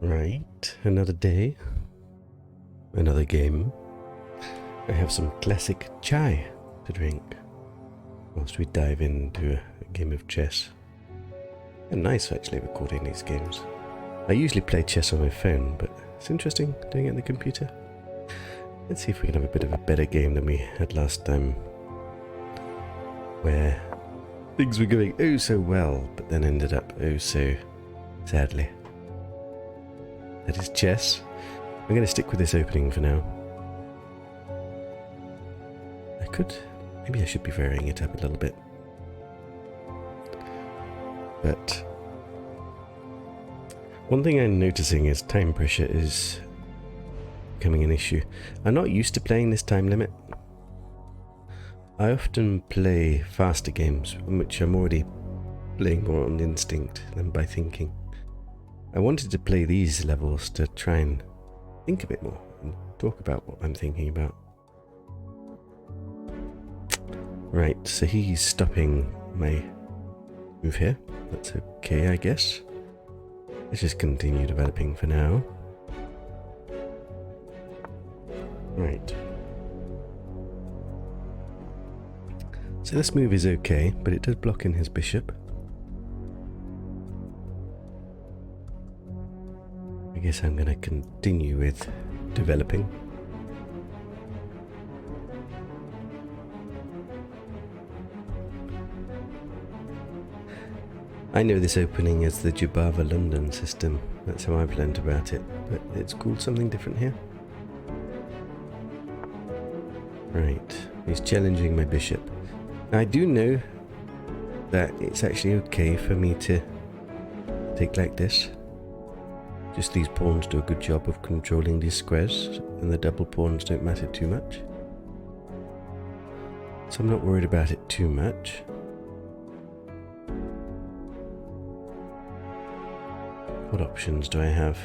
Right, another day, another game. I have some classic chai to drink whilst we dive into a game of chess. And nice actually recording these games. I usually play chess on my phone, but it's interesting doing it on the computer. Let's see if we can have a bit of a better game than we had last time, where things were going oh so well, but then ended up oh so sadly. That is chess. I'm going to stick with this opening for now. Maybe I should be varying it up a little bit. But one thing I'm noticing is time pressure is becoming an issue. I'm not used to playing this time limit. I often play faster games in which I'm already playing more on instinct than by thinking. I wanted to play these levels to try and think a bit more and talk about what I'm thinking about. Right, so he's stopping my move here. That's okay, I guess. Let's just continue developing for now. Right. So this move is okay, but it does block in his bishop. I guess I'm going to continue with developing. I know this opening as the Jubava London system. That's how I've learned about it, but it's called something different here. Right, he's challenging my bishop. I do know that it's actually okay for me to take like this. Just these pawns do a good job of controlling these squares, and the double pawns don't matter too much. So I'm not worried about it too much. What options do I have?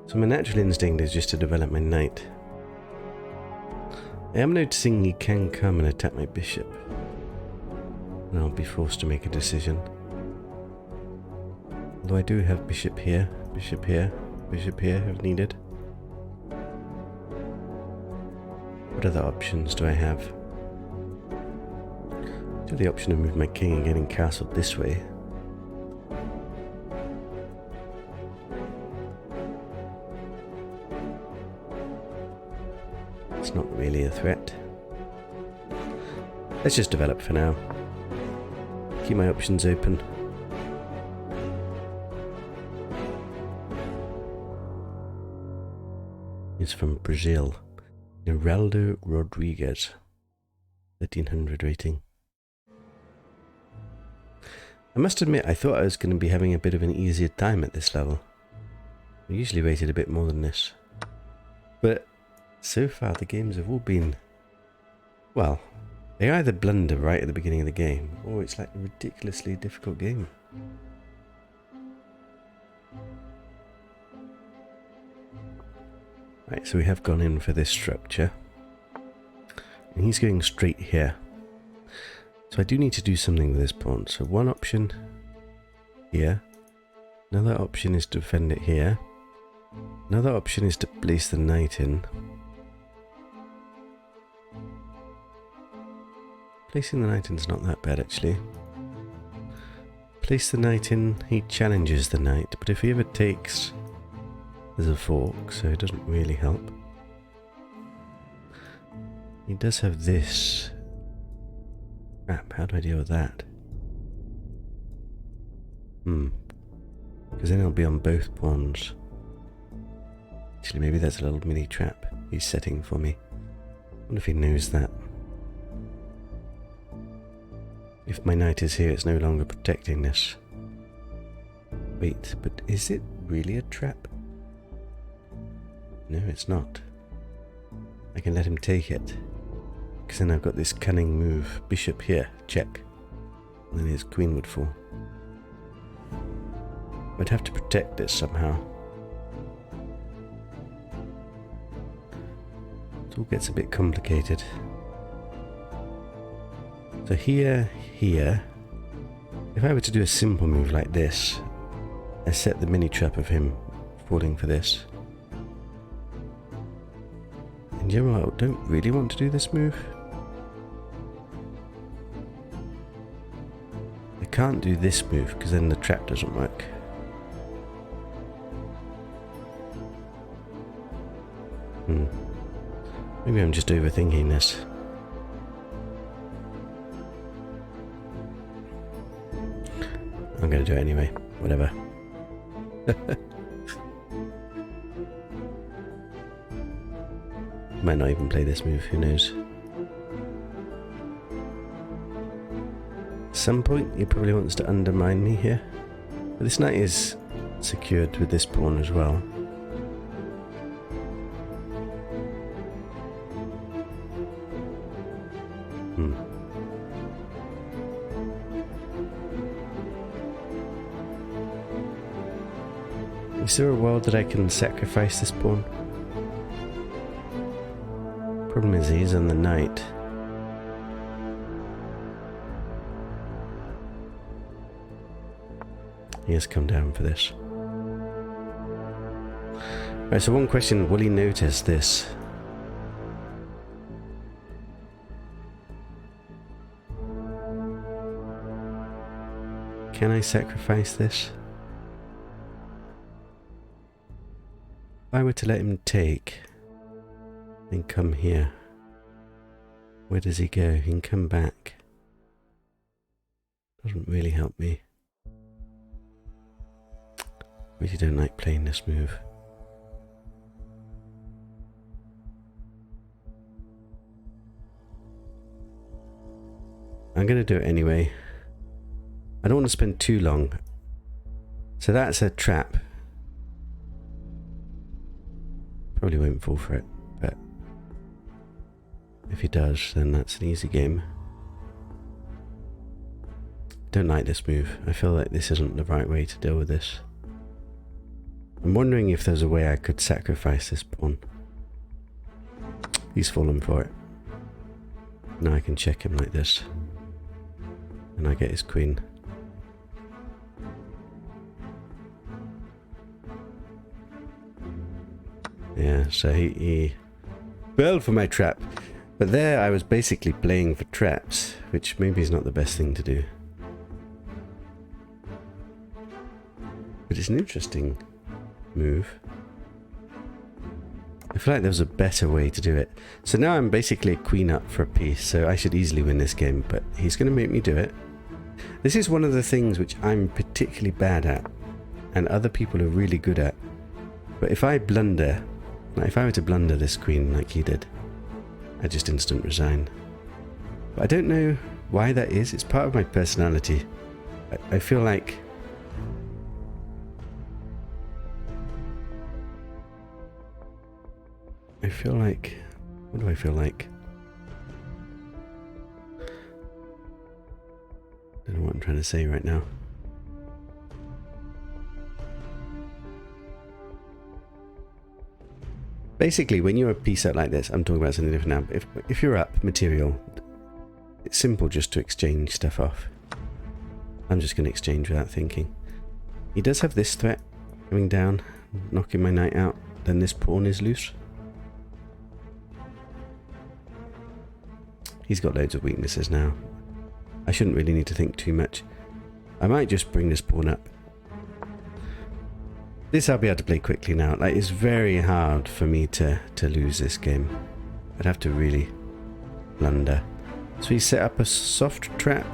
So my natural instinct is just to develop my knight. I am noticing he can come and attack my bishop, and I'll be forced to make a decision. Although I do have bishop here, bishop here, bishop here if needed. What other options do I have? I have the option of moving my king and getting castled this way. It's not really a threat. Let's just develop for now. Keep my options open. He's from Brazil. Geraldo Rodriguez. 1300 rating. I must admit, I thought I was going to be having a bit of an easier time at this level. I usually rated a bit more than this. But so far the games have all been, well, they either blunder right at the beginning of the game, or it's like a ridiculously difficult game. Right, so we have gone in for this structure. And he's going straight here. So I do need to do something with this pawn. So one option here. Another option is to defend it here. Another option is to place the knight in. Placing the knight in is not that bad actually. Place the knight in, he challenges the knight, but if he ever takes, there's a fork, so it doesn't really help. He does have this. Crap, how do I deal with that? Because then he'll be on both pawns. Actually, maybe that's a little mini trap he's setting for me. I wonder if he knows that. If my knight is here, it's no longer protecting this. Wait, but is it really a trap? No, it's not. I can let him take it. Because then I've got this cunning move. Bishop here, check. And then his queen would fall. I'd have to protect this somehow. It all gets a bit complicated. So here, if I were to do a simple move like this, I set the mini trap of him falling for this. And you know what, I don't really want to do this move. I can't do this move because then the trap doesn't work. Maybe I'm just overthinking this. I'm gonna do it anyway, whatever. Might not even play this move, who knows. At some point he probably wants to undermine me here. But this knight is secured with this pawn as well. Is there a world that I can sacrifice this pawn? Problem is he's on the knight. He has come down for this. Right, so one question, will he notice this? Can I sacrifice this? If I were to let him take, then come here, where does he go? He can come back. Doesn't really help me. Really don't like playing this move. I'm going to do it anyway. I don't want to spend too long. So that's a trap. Probably won't fall for it, but if he does, then that's an easy game. Don't like this move. I feel like this isn't the right way to deal with this. I'm wondering if there's a way I could sacrifice this pawn. He's fallen for it. Now I can check him like this. And I get his queen. Yeah, so he fell for my trap. But there I was basically playing for traps, which maybe is not the best thing to do. But it's an interesting move. I feel like there was a better way to do it. So now I'm basically a queen up for a piece, so I should easily win this game, but he's going to make me do it. This is one of the things which I'm particularly bad at, and other people are really good at. But if I blunder, like if I were to blunder this queen like he did, I just instant resign. But I don't know why that is. It's part of my personality. I feel like what do I feel like? I don't know what I'm trying to say right now. Basically, when you're a piece out like this, I'm talking about something different now. If you're up material, it's simple just to exchange stuff off. I'm just going to exchange without thinking. He does have this threat coming down, knocking my knight out. Then this pawn is loose. He's got loads of weaknesses now. I shouldn't really need to think too much. I might just bring this pawn up. This I'll be able to play quickly now. Like, it's very hard for me to lose this game. I'd have to really blunder. So he set up a soft trap,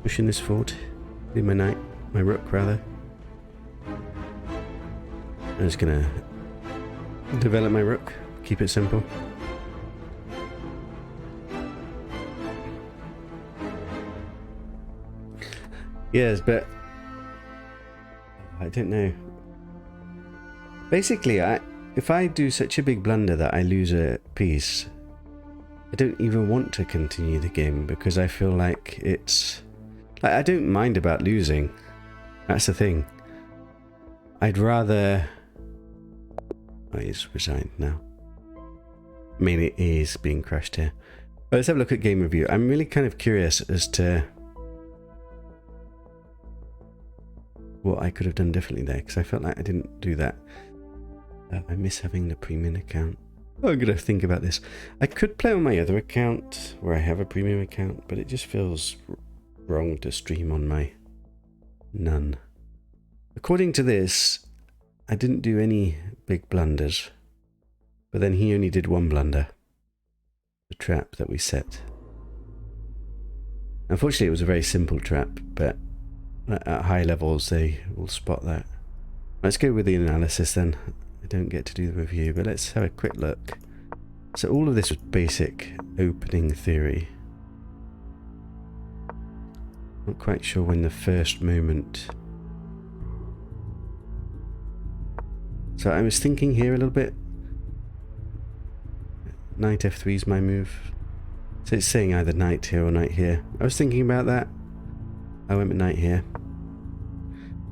pushing this forward. Leave my knight, my rook rather. I'm just gonna develop my rook, keep it simple. Yes, but I don't know. Basically, if I do such a big blunder that I lose a piece, I don't even want to continue the game because I feel like it's... like, I don't mind about losing. That's the thing. I'd rather... oh, he's resigned now. I mean, it is being crushed here. But let's have a look at game review. I'm really kind of curious as to what I could have done differently there, because I felt like I didn't do that. I miss having the premium account. Oh, I'm going to think about this. I could play on my other account where I have a premium account, but it just feels wrong to stream on my none. According to this, I didn't do any big blunders, but then he only did one blunder. The trap that we set. Unfortunately, it was a very simple trap, but at high levels they will spot that. Let's go with the analysis then. I don't get to do the review, but let's have a quick look. So all of this was basic opening theory. Not quite sure when the first moment. So I was thinking here a little bit. Knight f3 is my move. So it's saying either knight here or knight here. I was thinking about that. I went with knight here.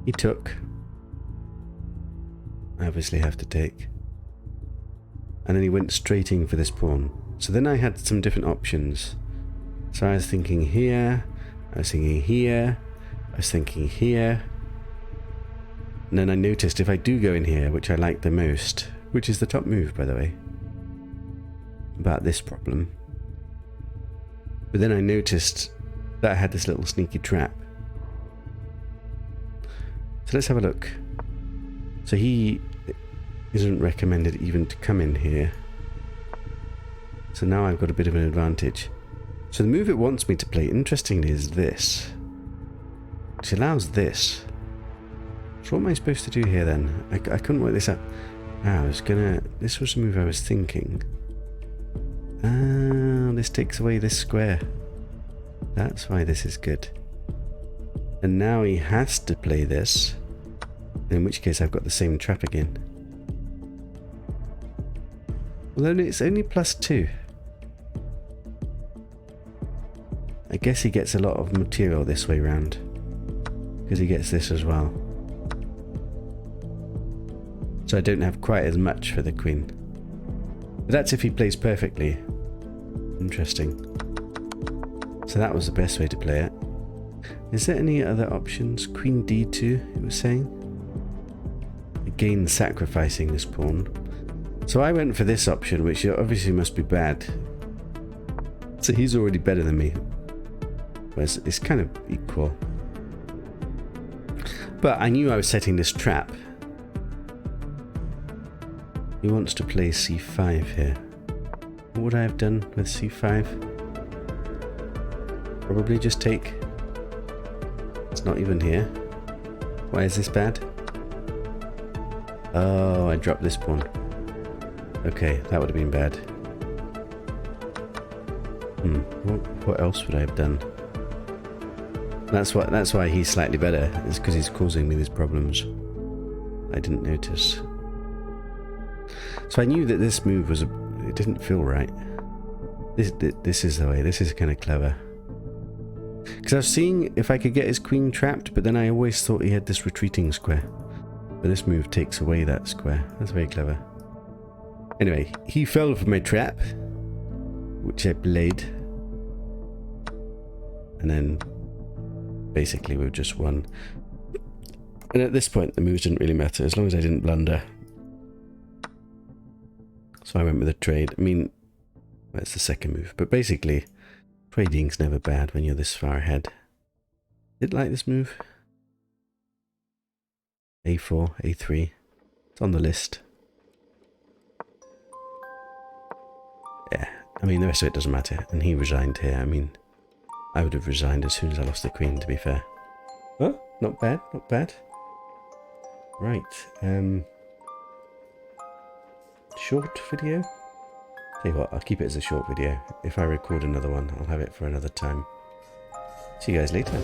He took. I obviously have to take. And then he went straight in for this pawn. So then I had some different options. So I was thinking here. I was thinking here. I was thinking here. And then I noticed if I do go in here, which I like the most, which is the top move, by the way, about this problem. But then I noticed that I had this little sneaky trap. So let's have a look. So he isn't recommended even to come in here. So now I've got a bit of an advantage. So the move it wants me to play, interestingly, is this. Which allows this. So what am I supposed to do here then? I couldn't work this out. This was the move I was thinking. This takes away this square. That's why this is good. And now he has to play this. In which case I've got the same trap again. Well, then it's only +2. I guess he gets a lot of material this way round. Because he gets this as well. So I don't have quite as much for the queen. But that's if he plays perfectly. Interesting. So that was the best way to play it. Is there any other options? Queen d2, it was saying. Again, sacrificing this pawn. So I went for this option, which obviously must be bad. So he's already better than me. Whereas it's kind of equal. But I knew I was setting this trap. He wants to play c5 here. What would I have done with c5? Probably just take. It's not even here. Why is this bad? Oh, I dropped this pawn. Okay, that would have been bad. What else would I have done? That's why he's slightly better. It's because he's causing me these problems. I didn't notice. So I knew that this move was it didn't feel right. This is the way. This is kind of clever. Because I was seeing if I could get his queen trapped, but then I always thought he had this retreating square. But this move takes away that square. That's very clever. Anyway, he fell for my trap, which I played. And then basically we've just won. And at this point the moves didn't really matter as long as I didn't blunder. So I went with a trade. I mean, that's the second move. But basically, trading's never bad when you're this far ahead. Did like this move? A4, A3. It's on the list. Yeah, I mean, the rest of it doesn't matter. And he resigned here. I mean, I would have resigned as soon as I lost the queen, to be fair. Oh, not bad, not bad. Right, short video? Tell you what, I'll keep it as a short video. If I record another one, I'll have it for another time. See you guys later.